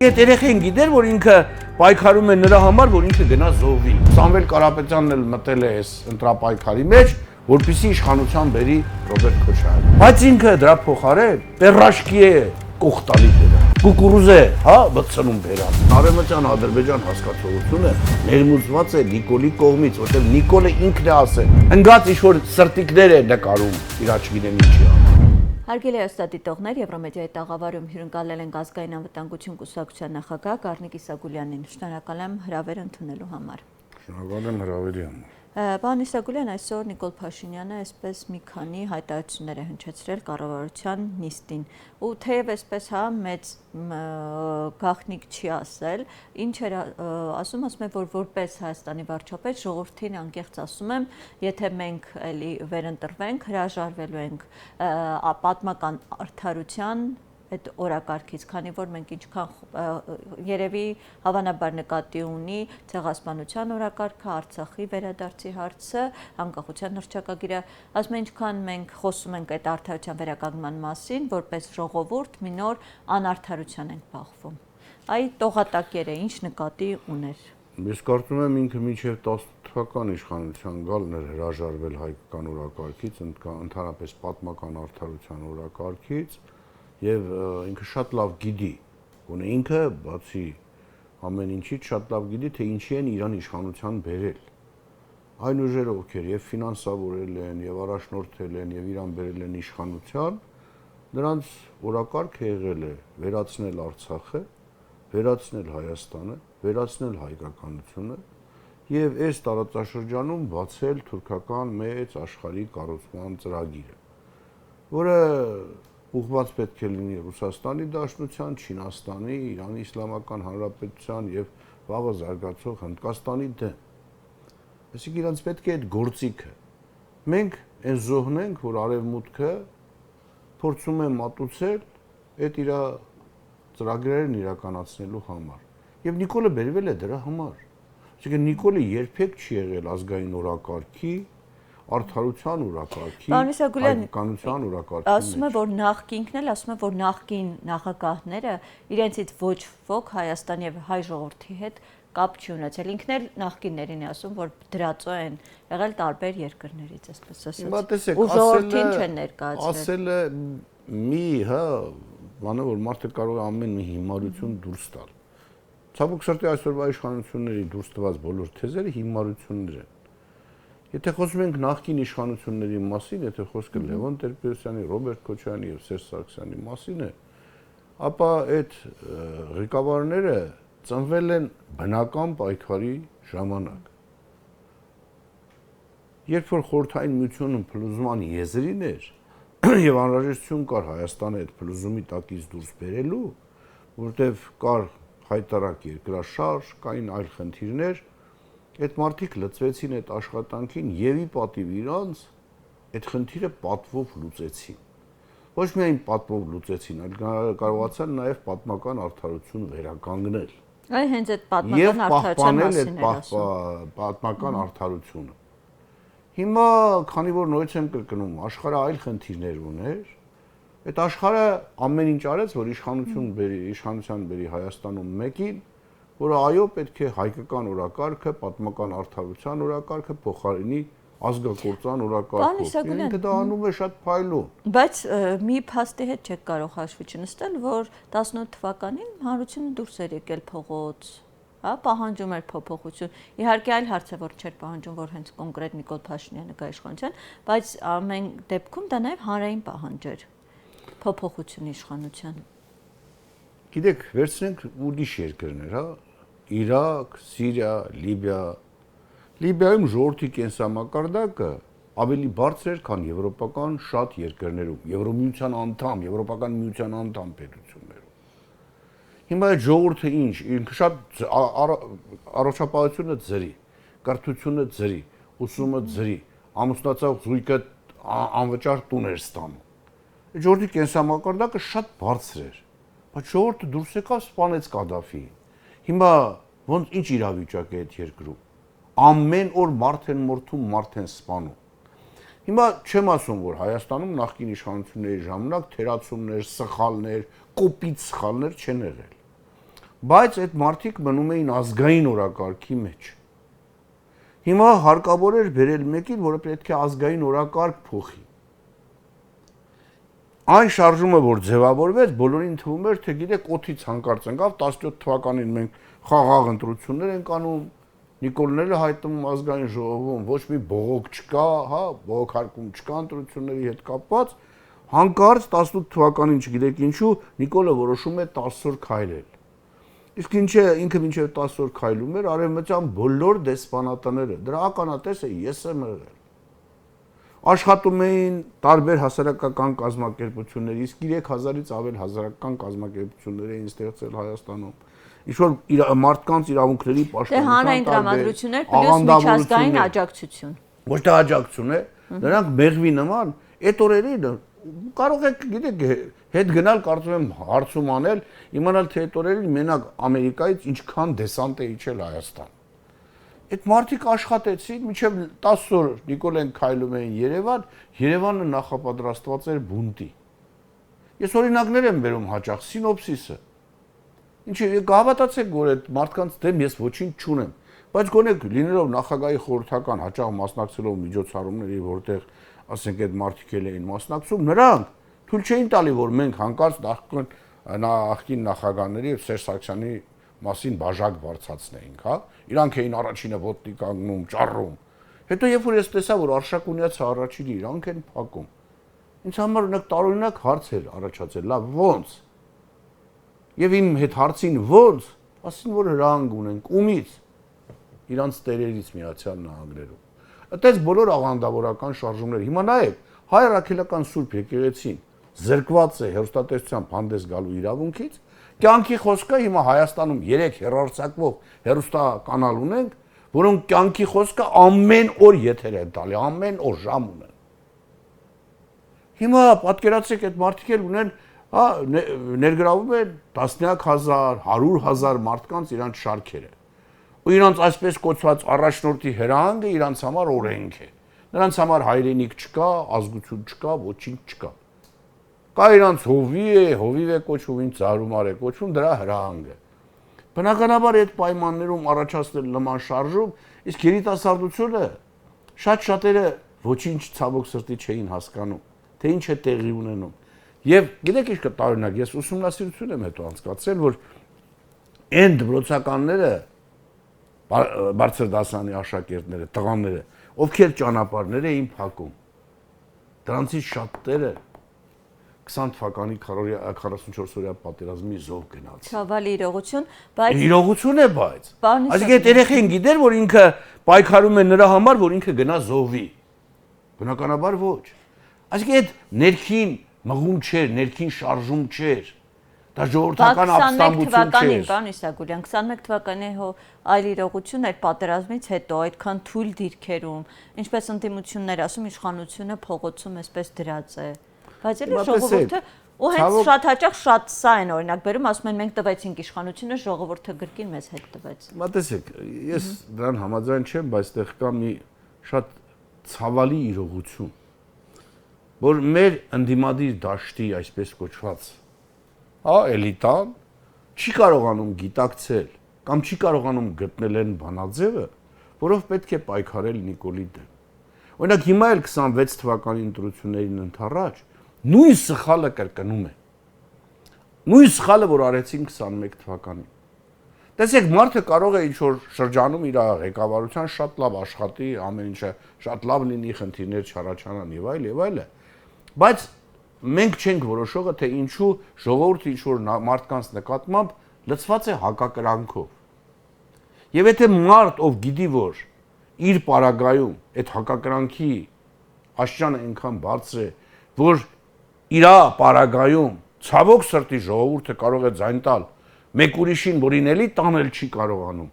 Այդ երեխեն գիտեր, որ ինքը պայքարում է նրա համար, որ ինքը գնա զոհվի։ Սամվել Կարապետյանն էլ մտել է այս ընտրապայքարի մեջ, որպեսզի իշխանության բերի Ռոբերտ Քոչարյանը։ Բայց ինքը դրա փոխարեն պերաշկի է կողտալի դերը։ Կուկուրուզ է, հա, բցնում բերան։ Արևմտյան Ադրբեջան հասկացողությունը ներմուծված է Նիկոլի կողմից, որտեղ Նիկոլը ինքն է ասել, ընկած ինչ-որ սրտիկներ է նկարում իր աչքին ինչի համար։ Հարգելի հեռուստադիտողներ, Եվրոմեդիայի տաղավարում հյուրընկալել ենք ազգային անվտանգություն կուսակցության նախագահ Գառնիկ Իսագուլյանին։ Շնորհակալ եմ հրավեր ընդունելու համար։ Շնորհակալ եմ հրավերի համար։ Պարոն Իսագուլյան, այսօր Նիկոլ Փաշինյանը այսպես մի քանի հայտարարություններ է հնչեցրել կառավարության նիստին։ Ու թեև այսպես հա մեծ գաղտնիք չի ասել, ինչ էր ասում է, որ որպես Հայաստանի վարչապետ ժողովրդին անկեղծ ասում եմ, եթե մենք էլի վերընտրվենք, հրաժարվելու ենք պատմական արդարության այդ օրակարգից, քանի որ մենք ինչքան երևի հավանաբար նկատի ունի ցեղասպանության օրակարգը, Արցախի վերադարձի հարցը, անկախության հռչակագիրը, ասում են ինչքան մենք խոսում ենք այդ արդարության վերականգնման մասին, որպես ժողովուրդ մի նոր անարդարության ենք բախվում։ Այ տողատակերը ինչ նկատի ուներ։ Ես կարծում եմ ինքը մինչև 10 թվական իշխանության գալն էր հրաժարվել հայկական օրակարգից, ընդհանրապես պատմական արդարության օրակարգից, եւ ինքը շատ լավ գիտի, որ ինքը բացի ամեն ինչից շատ լավ գիտի, թե ինչի են Իրան իշխանության բերել։ Այն ուժերը, ովքեր եւ ֆինանսավորել են, եւ առաջնորդել են, եւ Իրան բերել են իշխանության, նրանց օրակարգը եղել է վերացնել Արցախը, վերացնել Հայաստանը, վերացնել հայկականությունը եւ այս տարածաշրջանում բացել թուրքական մեծ աշխարհի կառուցման ծրագիրը, որը ուղղված պետք է լինի Ռուսաստանի Դաշնության, Չինաստանի, Իրանի Իսլամական Հանրապետության եւ վաղը զարգացող Հնդկաստանի դեմ։ Այսինքն իրանց պետք է այդ գործիքը։ Մենք այն զոհն ենք, որ արևմուտքը փորձում է մատուցել այդ իր ծրագրերն իրականացնելու համար։ Եւ Նիկոլը բերվել է դրա համար։ Այսինքն Նիկոլը երբեք չի եղել ազգային օրակարգի արդարության օրակարգի, հայկականության օրակարգի։ Ասում է, որ նախկինքն էլ ասում է, որ նախկին նախագահները իրենցից ոչ ոք Հայաստանի եւ հայ ժողովրդի հետ կապ չի ունեցել։ Ինքն էլ նախկիններին է ասում, որ դրածո են եղել տարբեր երկրներից, այսպես ասած։ Հիմա տեսեք, ու ժողովրդին չեն ներկայացրել։ Ասել է մի, հա, բանը որ մարդը կարող է ամեն մի հիմարություն դուրս տալ։ Ցավոք սրտի այսօրվա իշխանությունների դուրս տված բոլոր թեզերը հիմարություններ են։ Եթե խոսում ենք նախկին իշխանությունների մասին, եթե խոսքը Լևոն Տեր-Պետրոսյանի, Ռոբերտ Քոչարյանի եւ Սերժ Սարգսյանի մասին է, ապա այդ ղեկավարները ծնվել են բնական պայքարի ժամանակ։ Երբ որ Խորհրդային Միությունը փլուզման եզրին էր եւ անհրաժեշտություն կար Հայաստանը այդ փլուզումի տակից դուրս բերելու, որտեղ կար հայտարարակ երկրաշարժ, կային այլ խնդիրներ, այդ մարդիկ լծվեցին այդ աշխատանքին եւ ի պատիվ իրանց այդ խնդիրը պատվով լուծեցին։ Ոչ միայն պատվով լուծեցին, այլ կարողացան նաեւ պատմական արդարություն վերականգնել։ Այ հենց այդ պատմական արդարության մասին էր ասում։ Պատմական արդարությունը։ Հիմա, քանի որ նորից եմ կրկնում, աշխարհը այլ խնդիրներ ուներ, այդ աշխարհը ամեն ինչ արեց, որ իշխանության բերի Հայաստանում մեկին, որը այո պետք է հայկական օրակարգը, պատմական արդարության օրակարգը փոխարինի ազգակործան օրակարգով։ Ինքը դա անում է շատ փայլուն։ Բայց մի փաստի հետ չեք կարող հաշվի չնստել, որ 18 թվականին հանրությունը դուրս էր եկել փողոց, հա, պահանջում էր փոփոխություն։ Իհարկե այլ հարց է, որ չէր պահանջում, որ հենց կոնկրետ Նիկոլ Փաշինյանը գա իշխանության, բայց ամեն դեպքում դա նաև հանրային պահանջ էր փոփոխություն իշխանության։ Գիտեք, վերցնենք ուրիշ երկրներ, հա, Իրաք, Սիրիա, Լիբիա։ Լիբիայում ժողովրդի կենսամակարդակը ավելի բարձր էր, քան եվրոպական շատ երկրներում, Եվրոմիության անդամ, Եվրոպական միության անդամ պետություններում։ Հիմա այդ ժողովուրդը ինչ, ինքը շատ առողջապահությունը ձրի, կրթությունը ձրի, ուսումը ձրի, ամուսնացած զույգը անվճար տուն էր ստանում։ Այդ ժողովրդի կենսամակարդակը շատ բարձր էր, բայց ժողովուրդը դուրս եկավ սպանեց Կադաֆիին։ Հիմա ոնց ինչ իրավիճակ է այդ երկրում։ Ամեն օր մարդ են մորթում, մարդ են սպանում։ Հիմա չեմ ասում, որ Հայաստանում նախկին իշխանությունների ժամանակ թերացումներ, սխալներ, կոպիտ սխալներ չեն եղել։ բայց այդ մարդիկ մնում էին ազգային օրակարգի մեջ։ Հիմա հարկավոր էր բերել մեկին, որը պետք է ազգային օրակարգ փոխի։ Այն շարժումը, որ ձևավորվեց, բոլորին թվում էր, թե գիտեք, օդից հանկարծ ընկավ 17 թվականին մենք խաղաղ ընտրություններ ենք անում, Նիկոլները հայտնում ազգային ժողովում, ոչ մի բողոք չկա, հա, բողոքարկում չկա ընտրությունների հետ կապված, հանկարծ 18 թվականին չգիտեք ինչու Նիկոլը որոշում է 10 օր քայլել։ Իսկ ինքը մինչև 10 օր քայլում էր արևմտյան բոլոր դեսպանատները, դրա ականատես է ես եմ եղել։ Աշխատում էին տարբեր հասարակական կազմակերպություններ, իսկ 3000-ից ավել հասարակական կազմակերպություններ էին ստեղծել Հայաստանում։ Ինչ-որ մարդկանց իրավունքների պաշտպանության հանրային տրամադրություններ պլյուս միջազգային աջակցություն։ Ոչ թե աջակցություն է, նրանք մեղվի նման, այդ օրերին կարող եք, գիտեք, հետ գնալ, կարծում եմ հարցում անել, իմանալ թե այդ օրերին մենակ Ամերիկայից ինչքան դեսանտ է իջել Հայաստան։ Այդ մարդիկ աշխատեցին, մինչև 10 օր Նիկոլեն քայլում էին Երևան, Երևանը նախապատրաստված էր բունտի։ Ես օրինակներ եմ բերում հաճախ, սինոպսիսը։ Ինչի կհավատացեք, որ այդ մարդկանց դեմ ես ոչինչ չունեմ, բայց գոնե լինելով նախագահի խորհրդական հաճախ մասնակցելով միջոցառումների, որտեղ ասենք այդ մարդիկ էին մասնակցում, նրանք թույլ չէին տալի, որ մենք հանկարծ նախկին նախագահների եւ Սերժ Սարգսյանի մասին բաժակ բարձրացնեինք, հա։ Իրանք էին առաջինը ոտնի կանգնում, ճառում։ Հետո երբ որ ես տեսա, որ Արշակունյացը առաջինը իրանք են փակում, ինձ համար ունեք տարօրինակ հարց էր առաջացել, լավ, ո՞նց։ Եվ իմ հետ հարցին ո՞նց, ասին որ հրահանգ ունենք, ումից։ Իրանց տերերից Միացյալ Նահանգներում։ Այդպես բոլոր աղանդավորական շարժումներ։ Հիմա նայեք, հայ առաքելական Սուրբ եկեղեցին զրկված է հերոստատեսությամբ հանդես գալու իրավունքից, կյանքի խոսքը հիմա Հայաստանում 3 հեռարձակվող հեռուստականալ ունենք, որոնք կյանքի խոսքը ամեն օր եթեր են տալի, ամեն օր ժամ ունեն։ Հիմա պատկերացրեք այդ մարդիկ էլ ունեն, հա, ներգրավում են տասնյակ հազար, 100,000 մարդկանց իրանց շարքերը։ Ու իրանց այսպես կոչված առաջնորդի հրահանգը իրանց համար օրենք է։ Նրանց համար հայրենիք չկա, ազգություն չկա, ոչինչ չկա։ Կա իրանց հովիվ է կոչվում, ինչ ծարումար է կոչվում, դրա հրահանգը։ Բնականաբար այդ պայմաններում առաջացնել նման շարժում, իսկ երիտասարդությունը շատ-շատերը ոչինչ ցավոք սրտի չէին հասկանում, թե ինչ է տեղի ունենում։ Եվ գիտեք ինչ կա տարօրինակ, ես ուսումնասիրություն եմ հետո անցկացրել, որ այն դպրոցականները, բարձր դասարանի աշակերտները, տղաները, ովքեր ճանապարհներ էին փակում, դրանցից շատերը 20 թվականի 44-օրյա պատերազմի զոհ գնաց։ Ցավալի իրողություն, բայց իրողություն է, բայց այսինքն այդ երեխեն գիտեր, որ ինքը պայքարում է նրա համար, որ ինքը գնա զոհվի։ Բնականաբար ոչ։ Այսինքն այդ ներքին մղում չէր, ներքին շարժում չէր։ Դա ժողովրդական ապստամբություն չէր։ Պարոն Իսագուլյան, 21 թվականի այլ իրողություն էր պատերազմից հետո այդքան թույլ դիրքերում, ինչպես ընդդիմություններ ասում, իշխանությունը փողոցում էսպես դրած է։ Բայց էլի ժողովուրդը ու հենց շատ հաճախ շատ սա են օրինակ բերում, ասում են մենք տվեցինք իշխանությունը, ժողովուրդը գրքին մեզ հետ տվեց։ Մտածեք, ես դրան համաձայն չեմ, բայց այդտեղ կա մի շատ ցավալի իրողություն, որ մեր ընդդիմադիր դաշտի այսպես կոչված էլիտան չի կարողանում գիտակցել կամ չի կարողանում գտնել այն բանաձևը, որով պետք է պայքարել Նիկոլի դեմ։ Օրինակ հիմա էլ 26 թվականի ընտրություններին ընդառաջ նույն սխալը կրկնում է։ Նույն սխալը, որ արեցին 21 թվականին։ Տեսեք, մարդը կարող է ինչ-որ շրջանում իր ղեկավարության շատ լավ աշխատի, ամեն ինչը շատ լավ լինի, խնդիրներ չառաջանան եւ այլ, բայց մենք չենք որոշողը, թե ինչու ժողովուրդը ինչ-որ մարդկանց նկատմամբ լցված է հակակրանքով։ Եվ եթե մարդ, ով գիտի, որ իր պարագայում այդ հակակրանքի աշճանը այնքան բարձր է, որ իր պարագայում ցավոք սրտի ժողովուրդը կարող է ձայն տալ մեկ ուրիշին, որին էլի տանել չի կարողանում,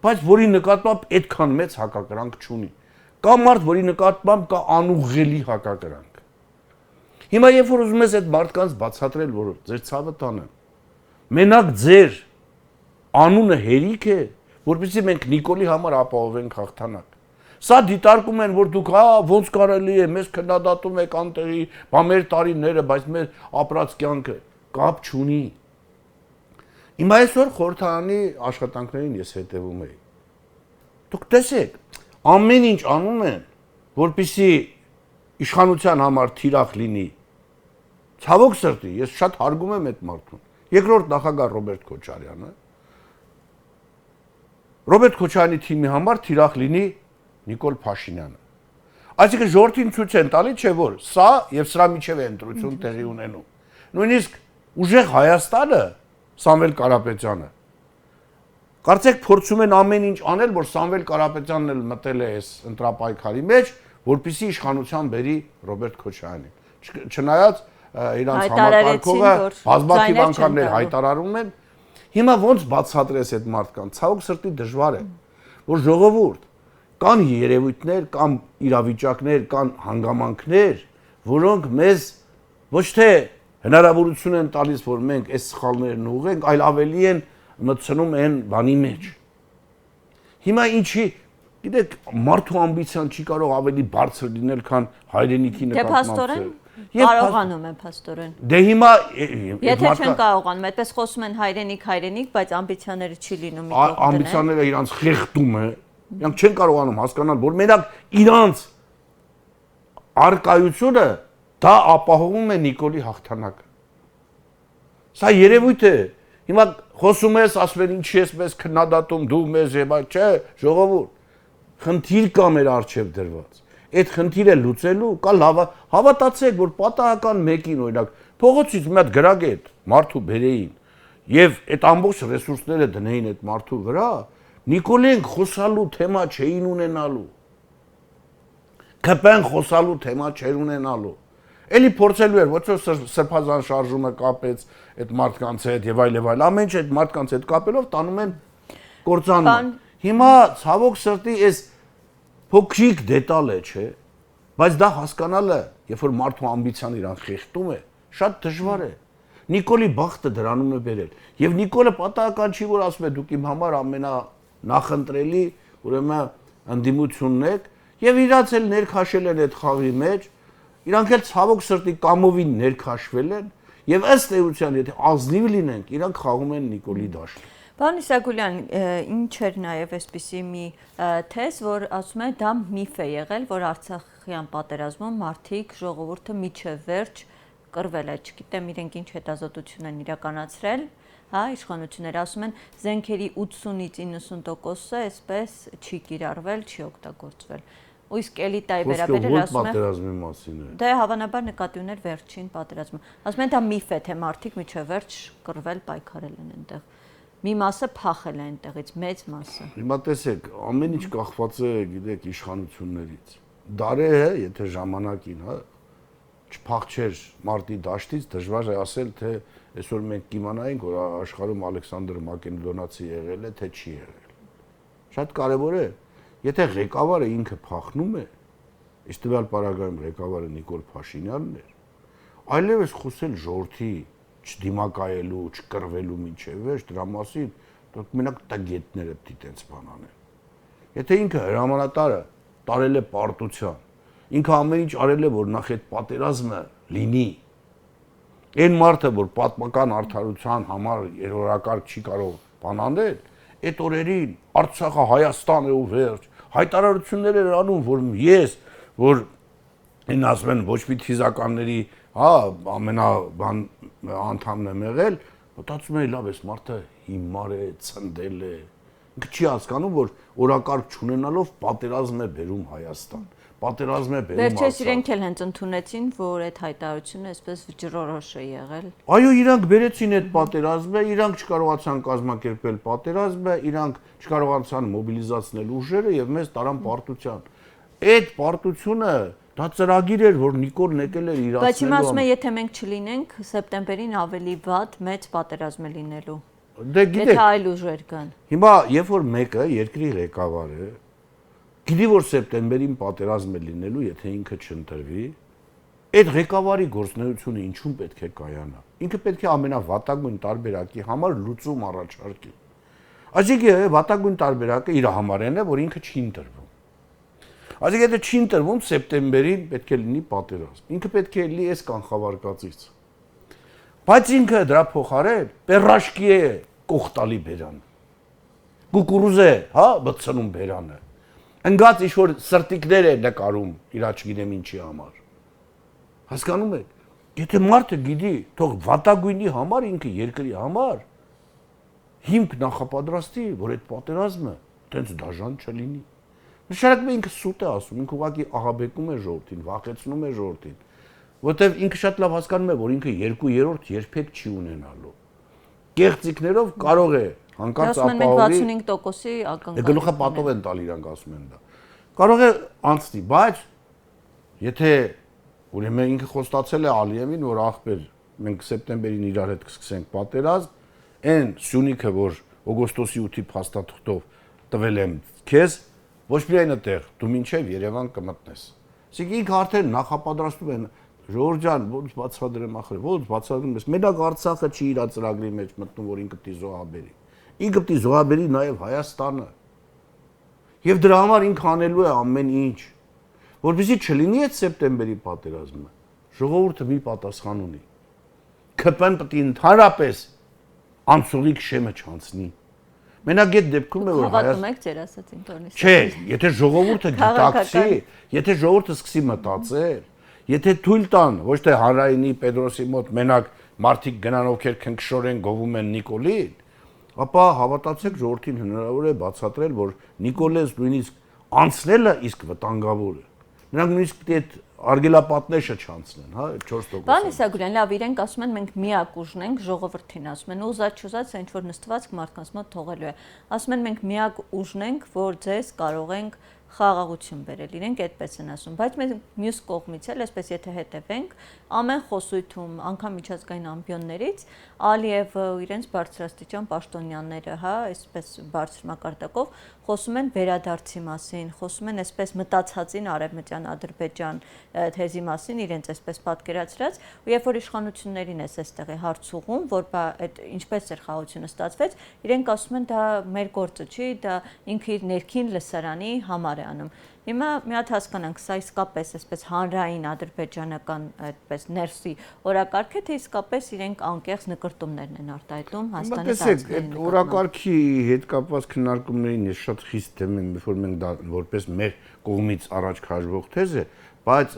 բայց որի նկատմամբ այդքան մեծ հակակրանք չունի։ Կա մարդ, որի նկատմամբ կա անուղղելի հակակրանք։ Հիմա երբ որ ուզում ես այդ մարդկանց բացատրել, որ ձեր ցավը տանեն, մենակ ձեր անունը հերիք է, որպեսզի մենք Նիկոլի համար ապահովենք հաղթանակ։ Սա դիտարկում են, որ դուք ոնց կարելի է, մեզ քննադատում եք անտեղի, մեր տարիները, բայց մեր ապրած կյանքը կապ չունի։ Հիմա այսօր խորհրդարանի աշխատանքներին ես հետևում եի։ Դուք տեսեք, ամեն ինչ անում են, որպեսզի իշխանության համար թիրախ լինի։ Ցավոք սրտի, ես շատ հարգում եմ այդ մարդուն։ Երկրորդ նախագահ Ռոբերտ Քոչարյանը։ Ռոբերտ Քոչարյանի թիմի համար թիրախ լինի Նիկոլ Փաշինյանը։ Այսինքն ժողովրդին ցույց են տալի, չէ՞ որ սա եւ սրա միջև է ընտրություն տեղի ունենում։ Նույնիսկ ուժեղ Հայաստանը, Սամվել Կարապետյանը, կարծեք փորձում են ամեն ինչ անել, որ Սամվել Կարապետյանն էլ մտել է այս ընտրապայքարի մեջ, որպեսզի իշխանության բերի Ռոբերտ Քոչարյանին։ Չնայած իրանց համակարգողը բազմաթիվ անգամներ հայտարարում են, հիմա ոնց բացատրես այդ մարդկանց, ցավոք սրտի դժվար է, որ ժողովուրդ կան երևույթներ, կան իրավիճակներ, կան հանգամանքներ, որոնք մեզ ոչ թե հնարավորություն են տալիս, որ մենք այս սխալներն ուղղենք, այլ ավելի են մտցնում են բանի մեջ։ Հիմա ինչի, գիտեք, մարդու ամբիցիան չի կարող ավելի բարձր լինել, քան հայրենիքի նկատմամբ։ Կարողանում են փաստորեն։ Դե հիմա եթե չեն կարողանում, այդպես խոսում են հայրենիք, բայց ամբիցիաները չի լինում մի կողմ դնել։ Ամբիցիաները իրանց խեղդում է։ Իրանք չեն կարողանում հասկանալ, որ մենակ իրանց արկայությունը դա ապահովում է Նիկոլի հաղթանակը։ Սա երևույթ է։ Հիմա խոսում ես, ասում են ինչի ես մեզ քննադատում, դու մեզ եւ չէ, ժողովուրդ։ Խնդիր կա մեր առջև դրված։ Այդ խնդիրը լուծելու կա հավատացեք, որ պատահական մեկին օրինակ փողոցից մի հատ գրագետ մարդու բերեին եւ այդ ամբողջ ռեսուրսները դնեին այդ մարդու վրա, Նիկոլեն խոսալու թեմա չէին ունենալու։ Կպեն խոսալու թեմա չէր ունենալու։ Էլի փորձելու էր, ոչ որ սրբազան շարժումը կապեց այդ մարդկանց հետ եւ այլ, ամեն ինչ այդ մարդկանց հետ կապելով տանում են կործանում։ Հիմա ցավոք սրտի այս փոքրիկ դետալ է, չէ՞, բայց դա հասկանալը, երբ որ մարդու ամբիցիան իրան խեղդում է, շատ դժվար է։ Նիկոլի բախտը դրանում է բերել։ Եվ Նիկոլը պատահական չի, որ ասում է դուք իմ համար ամենանախընտրելի, ուրեմն ընդդիմությունն եք, եւ իրանց էլ ներքաշել են այդ խաղի մեջ, իրանք էլ ցավոք սրտի կամովին ներքաշվել են, եւ ըստ էության, եթե ազնիվ լինենք, իրանք խաղում են Նիկոլի դաշտը։ Պարոն Իսագուլյան, ինչ էր նաև այսպիսի մի թեզ, որ ասում է դա միֆ է եղել, որ Արցախյան պատերազմում մարդիկ ժողովուրդը միջև վերջ կռվել է, չգիտեմ իրենք ինչ հետազոտություն են իրականացրել, հա, իշխանությունները ասում են զենքերի 80-ից 90%-ը այսպես չի կիրառվել, չի օգտագործվել։ Ու իսկ էլիտայի վերաբերել ասում է պատերազմի մասին է։ Դա հավանաբար նկատի ուներ վերջին պատերազմը։ Ասում են դա միֆ է, թե մարդիկ միջև վերջ կռվել, պայքարել են այնտեղ։ Մի մասը փախել է այնտեղից, մեծ մասը։ Հիմա տեսեք, ամեն ինչ կախված է, գիտեք, իշխանություններից։ Դարերը, եթե ժամանակին, հա, չփախչեր մարտի դաշտից, դժվար է ասել, թե այսօր մենք կիմանայինք, որ աշխարհում Ալեքսանդր Մակեդոնացի եղել է, թե չի եղել։ Շատ կարևոր է, եթե ղեկավարը ինքը փախնում է, իսկ տվյալ պարագայում ղեկավարը Նիկոլ Փաշինյանն էր, այլևս խոսել ժողովրդի չդիմակայելու, չկռվելու միջև վերջ, դրա մասին դուք մենակ տագետները պիտի տենց բան անեն։ Եթե ինքը հրամանատարը տարել է պարտության, ինքը ամեն ինչ արել է, որ նախ այդ պատերազմը լինի, այն մարդը, որ պատմական արդարության համար երրորդակարգ չի կարող բան անել, այդ օրերին Արցախը Հայաստան է ու վերջ, հայտարարություններ էր անում, որ ես, որ այն ասում են ոչ մի թիզականների, հա, ամենաբան անդամն եմ եղել, մտածում էի լավ, այս մարդը հիմար է, ցնդել է, ինքը չի հասկանում, որ օրակարգ չունենալով պատերազմ է բերում Հայաստան, պատերազմ է բերում Արցախ։ Վերջերս իրենք էլ հենց ընդունեցին, որ այդ հայտարարությունը այսպես վճռորոշ է եղել։ Այո, իրանք բերեցին այդ պատերազմը, իրանք չկարողացան կազմակերպել պատերազմը, իրանք չկարողացան մոբիլիզացնել ուժերը եւ մեզ տարան պարտության։ Այդ պարտությունը դա ծրագիր էր, որ Նիկոլն եկել էր իրացնելու։ Բայց հիմա ասում է, եթե մենք չլինենք, սեպտեմբերին ավելի վատ մեծ պատերազմ է լինելու։ Դե գիտեք, եթե այլ ուժեր կան։ Հիմա, երբ որ մեկը երկրի ղեկավարը գիտի, որ սեպտեմբերին պատերազմ է լինելու, եթե ինքը չընտրվի, այդ ղեկավարի գործունեությունը ինչու պետք է կայանա։ Ինքը պետք է ամենավատագույն տարբերակի համար լուծում առաջարկի։ Այսինքն վատագույն տարբերակը իր համարեն է, որ ինքը չի ընտրվում։ Այսինքն եթե չի ընտրվում, սեպտեմբերին պետք է լինի պատերազմ։ Ինքը պետք է լինի այս կանխավարկածից։ Բայց ինքը դրա փոխարեն պերաշկի է կողտալի բերանը։ Կուկուրուզե, հա, բցնում բերանը։ Ընկած ինչ-որ սրտիկներ է նկարում իր չգիտեմ ինչի համար։ Հասկանում եք։ Եթե մարդը գիտի, թող վատագույնի համար ինքը երկրի համար հիմք նախապատրաստի, որ այդ պատերազմը տենց դաժան չլինի։ Նշանակում է ինքը սուտ է ասում, ինքը ուղղակի աղաբեկում է ժողովրդին, վախեցնում է ժողովրդին, որտեվ ինքը շատ լավ հասկանում է, որ ինքը 2/3 երբեք չի ունենալու։ Կեղծիքներով կարող է հանկարծ ապահովի 65%-ի ակնկալիք։ Գլուխը պատով են տալ իրենք ասում են դա։ Կարող է անցնի, բայց եթե ուրեմն ինքը խոստացել է Ալիևին, որ ախպեր մենք սեպտեմբերին իրար հետ կսկսենք պատերազմ, այն Սյունիքը, որ օգոստոսի 8-ի փաստաթղթով տվել եմ քեզ, ոչ միայն այդտեղ, դու մինչև Երևան կմտնես։ Իսկ ինքը արդեն նախապատրաստում են Ժորժ ջան, ոնց բացադրեմ ախր, ոնց բացադրում ես։ Մենակ Արցախը չի իր ծրագրի մեջ մտնում, որ ինքը պիտի զոհաբերի։ Ինքը պիտի զոհաբերի նաև Հայաստանը։ Եվ դրա համար ինքը անելու է ամեն ինչ, որպեսզի չլինի այդ սեպտեմբերի պատերազմը։ Ժողովուրդը մի պատասխան ունի։ ԿՊ-ն պիտի ընդհանրապես անցողիկ շեմը չանցնի։ Մենակ այդ դեպքում է որ Հավատում եք ձեր ասածին տոնից։ Չէ, եթե ժողովուրդը գիտակցի, եթե ժողովուրդը սկսի մտածել, եթե թույլ տան, ոչ թե հանրայինի Պետրոսի մոտ մենակ մարդիկ գնան ովքեր քնքշորեն գովում են Նիկոլին, ապա հավատացեք ժողովրդին հնարավոր է բացատրել, որ Նիկոլես նույնիսկ անցնելը իսկ վտանգավոր է։ Նրանք նույնիսկ պետք է արգելապատնեշը չանցնեն, հա, 4%։ Բան Իսագուրյան, լավ, իրենք ասում են մենք միակ ուժն ենք, ժողովրդին ասում են, ուզած չուզած ինչ որ նստվածք մարդկանց մոտ թողելու է։ Ասում են մենք միակ ուժն ենք, որ ձեզ կարող ենք խաղաղություն բերել, իրենք այդպես են ասում, բայց մենք մյուս կողմից էլ, այսպես եթե հետևենք, ամեն խոսույթում, անգամ միջազգային ամբիոններից Ալիևը իրենց բարձրաստիճան պաշտոնյաները, հա, այսպես բարձր մակարդակով խոսում են վերադարձի մասին, խոսում են այսպես մտածածին արևմտյան Ադրբեջան թեզի մասին, իրենց այսպես պատկերացրած, ու երբ որ իշխանություններին էս այստեղ է հարց ուղում, որ այդ ինչպես էր խաղաղությունը ստացվեց, իրենք ասում են դա մեր գործը չի, դա ինքը իր ներքին լսարանի համար է անում։ Հիմա մի հատ հասկանանք, սա իսկապես այսպես հանրային ադրբեջանական այդպես ներսի օրակարգ է, թե իսկապես իրենք անկեղծ նկրտումներն են արտահայտում Հայաստանի տարածքների նկատմամբ։ Օրակարգի հետ կապված քննարկումներին ես շատ խիստ դեմ եմ, որ մենք դա որպես մեր կողմից առաջ քաշվող թեզ է, բայց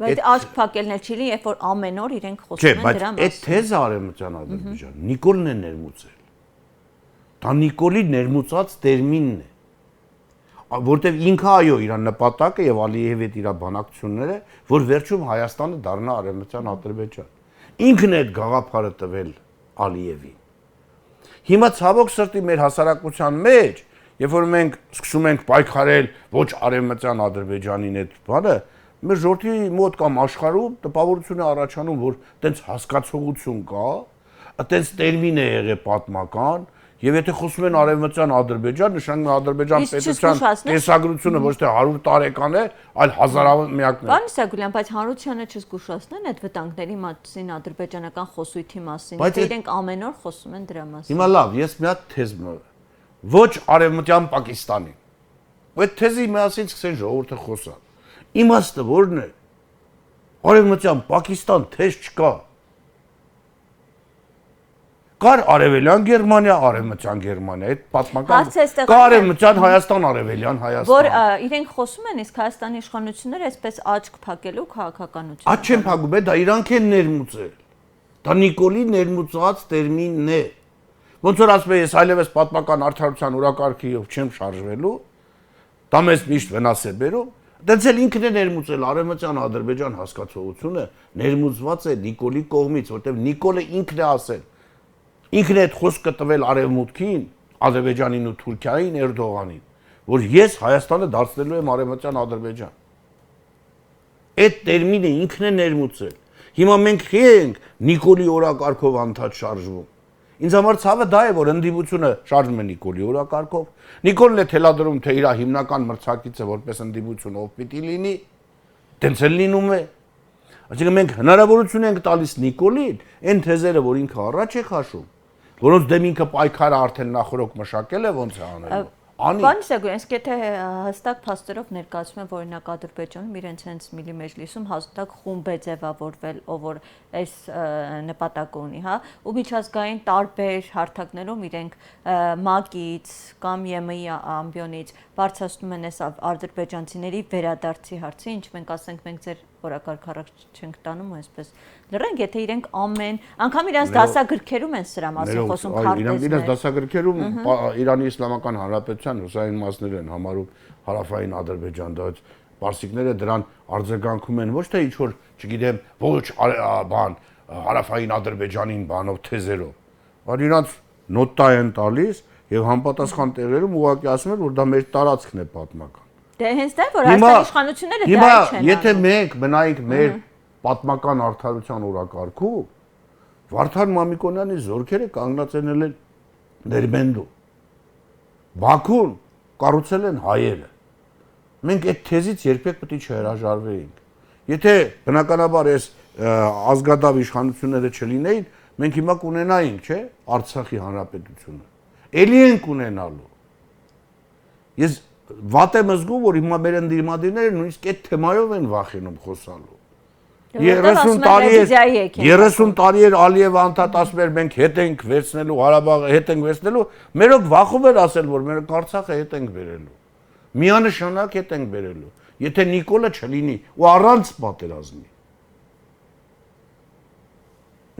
Բայց աչք փակելն էլ չի լինի, երբ որ ամեն օր իրենք խոսում են դրա մասին։ Չէ, բայց այդ թեզը արևմտյան Ադրբեջան Նիկոլն է ներմուծել։ Դա Նիկոլի ներմուծած տերմինն է։ Որտեվ ինքը այո իր նպատակը եւ Ալիևի հետ իր բանակցությունները, որ վերջում Հայաստանը դառնա արևմտյան Ադրբեջան։ Ինքն է այդ գաղափարը տվել Ալիևին։ Հիմա ցավոք սրտի մեր հասարակության մեջ, երբ որ մենք սկսում ենք պայքարել ոչ արևմտյան Ադրբեջանին այդ բանը, մեր ժողովրդի մոտ կամ աշխարհում տպավորություն է առաջանում, որ տենց հասկացողություն կա, տենց տերմին է եղել պատմական, եւ եթե խոսում են արևմտյան Ադրբեջան, նշանակում է Ադրբեջան պետության տեսագրությունը ոչ թե 100 տարեկան է, այլ հազարամյակն է։ Բան Իսագուրյան, բայց հանրությանը չզգուշացնեն այդ վտանգների մասին, ադրբեջանական խոսույթի մասին, թե իրենք ամեն օր խոսում են դրա մասին։ Հիմա լավ, ես մի հատ թեզ ոչ արևմտյան Պակիստանի։ Այդ թեզի մասին սկսեն ժողովուրդը խոսալ։ Իմաստը ո՞րն է։ Արևմտյան Պակիստան թեզ չկա։ Կար արևելյան Գերմանիա, արևմտյան Գերմանիա, այդ պատմական կա արևմտյան Հայաստան, արևելյան Հայաստան։ Որ իրենք խոսում են, իսկ Հայաստանի իշխանությունները այսպես աչք փակելու քաղաքականություն։ Աչք չեն փակում, դա իրանք են ներմուծել։ Դա Նիկոլի ներմուծած տերմինն է։ Ոնց որ ասում ես այլևս պատմական արդարության օրակարգիով չեմ շարժվելու, դա մեզ միշտ վնաս է բերում։ Դենց էլ ինքն է ներմուծել արևմտյան Ադրբեջան հասկացողությունը ներմուծված է Նիկոլի կողմից, որտեղ Նիկոլը ինքն է ասել Ինքն է այդ խոսքը տվել արևմուտքին, Ադրբեջանին ու Թուրքիային, Էրդողանին, որ ես Հայաստանը դարձնելու եմ արևմտյան Ադրբեջան։ Այդ տերմինը ինքն է ներմուծել։ Հիմա մենք ենք Նիկոլի օրակարգով անդադ շարժվում։ Ինձ համար ցավը դա է, որ ընդդիմությունը շարժվում է Նիկոլի օրակարգով։ Նիկոլն է թելադրում, թե իր հիմնական մրցակիցը որպես ընդդիմություն ով պիտի լինի, տենց էլ լինում է։ Այսինքն մենք հնարավորություն ենք տալիս Նիկոլին, այն թեզերը, որ ինքը առաջ է քաշում, որոնց դեմ ինքը պայքարը արդեն նախորոք մշակել է, ոնց է անելու։ անի։ Պարոն Սեգուրյան, իսկ եթե հստակ փաստերով ներկայացում են, որ օրինակ Ադրբեջանում իրենց հենց Միլի Մեջլիսում հստակ խումբ է ձևավորվել, ով որ այս նպատակը ունի, հա, ու միջազգային տարբեր հարթակներում իրենք ՄԱԿ-ից կամ ԵՄ-ի ամբիոնից բարձրացնում են այս ադրբեջանցիների վերադարձի հարցը, ինչ մենք ասենք, մենք ձեր օրակարգ առաջ չենք տանում ու այսպես լռենք, եթե իրենք ամեն անգամ իրենց դասագրքերում են սրա մասին խոսում քարտեզներ։ Իրենց դասագրքերում Իրանի Իսլամական Հանրապետության ռուսային մասներ են համարում հարավային Ադրբեջան, դա պարսիկները դրան արձագանքում են ոչ թե ինչ որ, չգիտեմ, ոչ բան հարավային Ադրբեջանին բանով թեզերով, այլ իրանց նոտա են տալիս եւ համապատասխան տեղերում ուղղակի ասում են, որ դա մեր տարածքն է պատմական։ Դե հենց դա որ Հայաստանի իշխանությունները դա չեն։ Եթե մենք մնայինք մեր պատմական արդարության օրակարգում, Վարդան Մամիկոնյանի զորքերը կանգնացել են Դերբենդում։ Բաքուն կառուցել են հայերը։ Մենք այդ թեզից երբեք պետք է չհրաժարվեինք։ Եթե բնականաբար այս ազգադավ իշխանությունները չլինեին, մենք հիմա կունենայինք, չէ՞, Արցախի հանրապետությունը։ Էլի ենք ունենալու։ Ես վատ եմ զգում, որ հիմա մեր ընդդիմադիրները նույնիսկ այդ թեմայով են վախենում խոսալու։ 30 տարի էր Ալիևը անդադասում էր մենք հետ ենք վերցնելու Ղարաբաղը, հետ ենք վերցնելու, մերոք վախում էր ասել, որ մենք Արցախը հետ ենք բերելու։ Միանշանակ հետ ենք բերելու, եթե Նիկոլը չլինի ու առանց պատերազմի։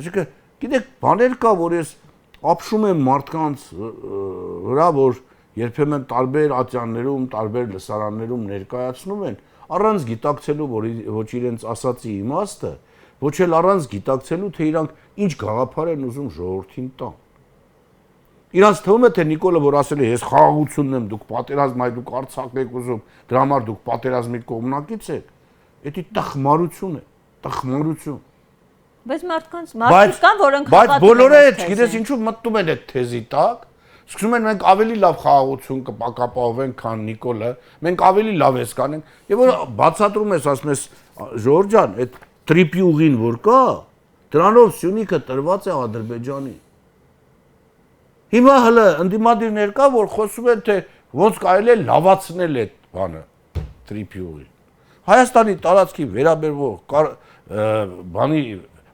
Այսինքն, գիտեք, բաներ կա, որ ես ապշում եմ մարդկանց վրա, որ երբեմն տարբեր ատյաններում, տարբեր լսարաններում ներկայացնում են, առանց գիտակցելու, որ ոչ իրենց ասացի իմաստը, ոչ էլ առանց գիտակցելու, թե իրանք ինչ գաղափար են ուզում ժողովրդին տան։ Իրանց թվում է, թե Նիկոլը, որ ասել է, ես խաղաղությունն եմ, դուք պատերազմ այ դուք Արցախ եք ուզում, դրա համար դուք պատերազմի կողմնակից եք, դա տխմարություն է, տխմարություն։ Բայց մարդկանց կան, որոնք բայց բոլորը չգիտես ինչու մտնում են այդ թեզի տակ, սկսում են մենք ավելի լավ խաղաղություն կապահովենք, քան Նիկոլը, մենք ավելի լավ ես կանենք, եւ որ բացատրում ես, ասում ես Ժորժ ջան, այդ տրիպի ուղին որ կա, դրանով Սյունիքը տրված է Ադրբեջանին։ Հիմա հələ ընդդիմադիրներ կա, որ խոսում են, թե ոնց կարելի է լավացնել այդ բանը, տրիպի ուղին։ Հայաստանի տարածքի վերաբերող բանի,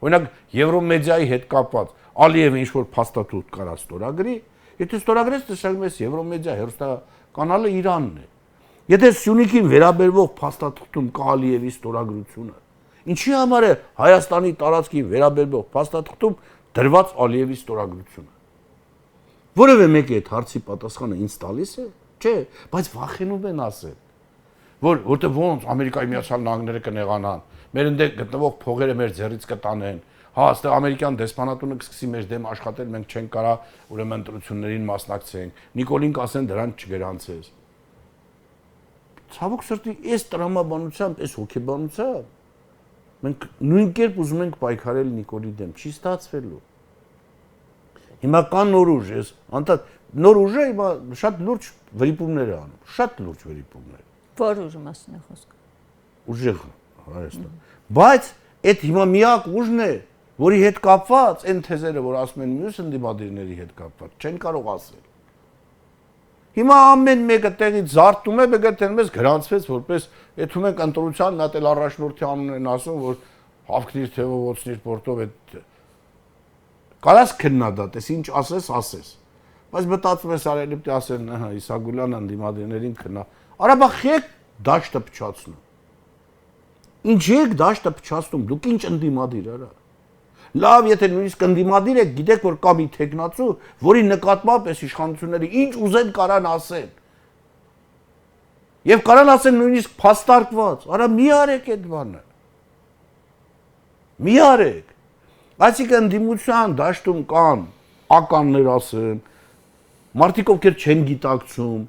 օրինակ Եվրոմեդիայի հետ կապված Ալիևը ինչ որ փաստաթուղթ կարա ստորագրի, եթե ստորագրես նշանակում է Եվրոմեդիա հեռուստականալը Իրանն է։ Եթե Սյունիքին վերաբերող փաստաթղթում կա Ալիևի ստորագրությունը, ինչի համար է Հայաստանի տարածքին վերաբերող փաստաթղթում դրված Ալիևի ստորագրությունը։ Որևէ մեկը այդ հարցի պատասխանը ինձ տալիս է, չէ, բայց վախենում են ասել, որտեղ ոնց Ամերիկայի Միացյալ Նահանգները կնեղանան, մեր ընդ գտնվող փողերը մեր ձեռից կտանեն, հա, այստեղ ամերիկյան դեսպանատունը կսկսի մեր դեմ աշխատել, մենք չենք կարա ուրեմն ընտրություններին մասնակցենք, Նիկոլին կասեն դրանց չգրանցես։ Ցավոք սրտի, այս տրամաբանությամբ, այս հոգեբանությամբ մենք նույն կերպ ուզում ենք պայքարել Նիկոլի դեմ, չի ստացվելու։ Հիմա կան նոր ուժ, ես անդադ նոր ուժը հիմա շատ լուրջ վրիպումներ է անում, շատ լուրջ վրիպումներ։ Որ ուժի մասին է խոսքը։ Ուժեղ Հայաստան։ Բայց այդ հիմա միակ ուժն է, որի հետ կապված այն թեզերը, որ ասում են մյուս ընդդիմադիրների հետ կապված, չեն կարող ասել։ Հիմա ամեն մեկը տեղից զարթում է, մեկ մեզ գրանցվեց որպես, եթում ենք ընտրության, նա էլ առաջնորդի անուն են ասում, որ հավքնիր թեվով ոցնիր պորտով այդ կարաս քննադատես, ինչ ասես։ Բայց մտածում ես արելի պետք է ասեն, ահա Իսագուլյանը ընդդիմադիրներին քննա։ Արա խեք դաշտը փչացնում։ Ինչ եք դաշտը փչացնում, դուք ինչ ընդդիմադիր արա։ Լավ, եթե նույնիսկ ընդդիմադիր եք, գիտեք, որ կա մի տեխնացու, որի նկատմամբ այս իշխանությունները ինչ ուզեն կարան ասեն։ Եվ կարան ասեն նույնիսկ փաստարկված, արա մի արեք այդ բանը։ Մի արեք։ Այսինքն ընդդիմության դաշտում կան ականներ ասեմ, մարդիկ ովքեր չեն գիտակցում,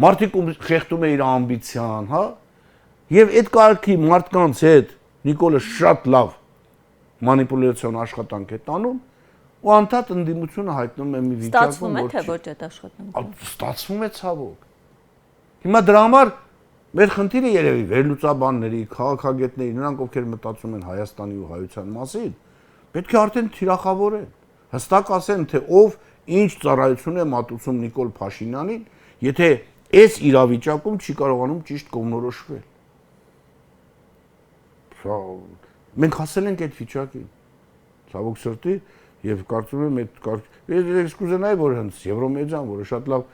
մարդիկ խեղդում է իր ամբիցիան, հա։ Եվ այդ կարգի մարդկանց հետ Նիկոլը շատ լավ մանիպուլյացիոն աշխատանք է տանում ու անդադ ընդդիմությունը հայտնում է մի վիճակում, որ ստացվում է, թե ոչ այդ աշխատանքը։ Ստացվում է ցավոք։ Հիմա դրա համար մեր խնդիրը երևի վերլուծաբանների, քաղաքագետների, նրանք ովքեր մտածում են Հայաստանի ու հայության մասին, պետք է արդեն թիրախավորեն, հստակ ասեն, թե ով ինչ ծառայություն է մատուցում Նիկոլ Փաշինյանին, եթե այս իրավիճակում չի կարողանում ճիշտ կողմնորոշվել։ Սա մենք հասել ենք այդ վիճակին։ Ցավոք սրտի եւ կարծում եմ այդ էքսկյուզենայի որ հենց Եվրոմեդիան, որը շատ լավ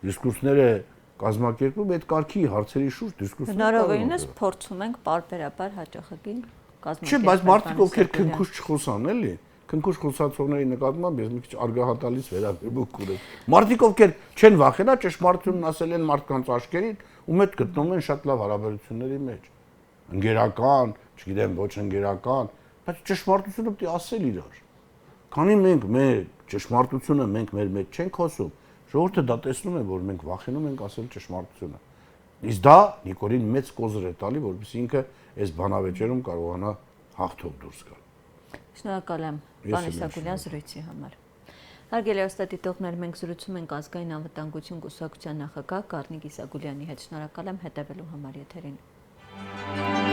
դիսկուրսներ է կազմակերպում, այդ կարգի հարցերի շուրջ դիսկուրսներ հնարավորինս փորձում ենք պարբերաբար հաճախակի կազմակերպել։ Չէ, բայց մարդիկ ովքեր քնքուշ չխոսան, էլի, քնքուշ խոսացողների նկատմամբ ես մի քիչ արգահատալից վերաբերմունք ունեմ։ Մարդիկ ովքեր չեն վախենա ճշմարտությունն ասել են մարդկանց աչքերին, ում հետ գտնվում են շատ լավ հարաբերությունների մեջ։ Ընկերական, չգիտեմ, ոչ ընկերական, բայց ճշմարտությունը պետք է ասել իրար։ Քանի մենք մեր ճշմարտությունը մենք մեր մեջ չենք խոսում, ժողովուրդը դա տեսնում է, որ մենք վախենում ենք ասել ճշմարտությունը։ Իսկ դա Նիկոլին մեծ կոզր է տալի, որովհետեւ ինքը այս բանավեճերում կարողանա հաղթող դուրս գալ։ Շնորհակալ եմ պարոն Իսագուլյան զրույցի համար։ Հարգելի հեռուստադիտողներ, մենք զրուցում ենք ազգային անվտանգություն կուսակցության նախագահ Գառնիկ Իսագուլյանի հետ։ Շնորհակալ եմ հետևելու համար եթերին։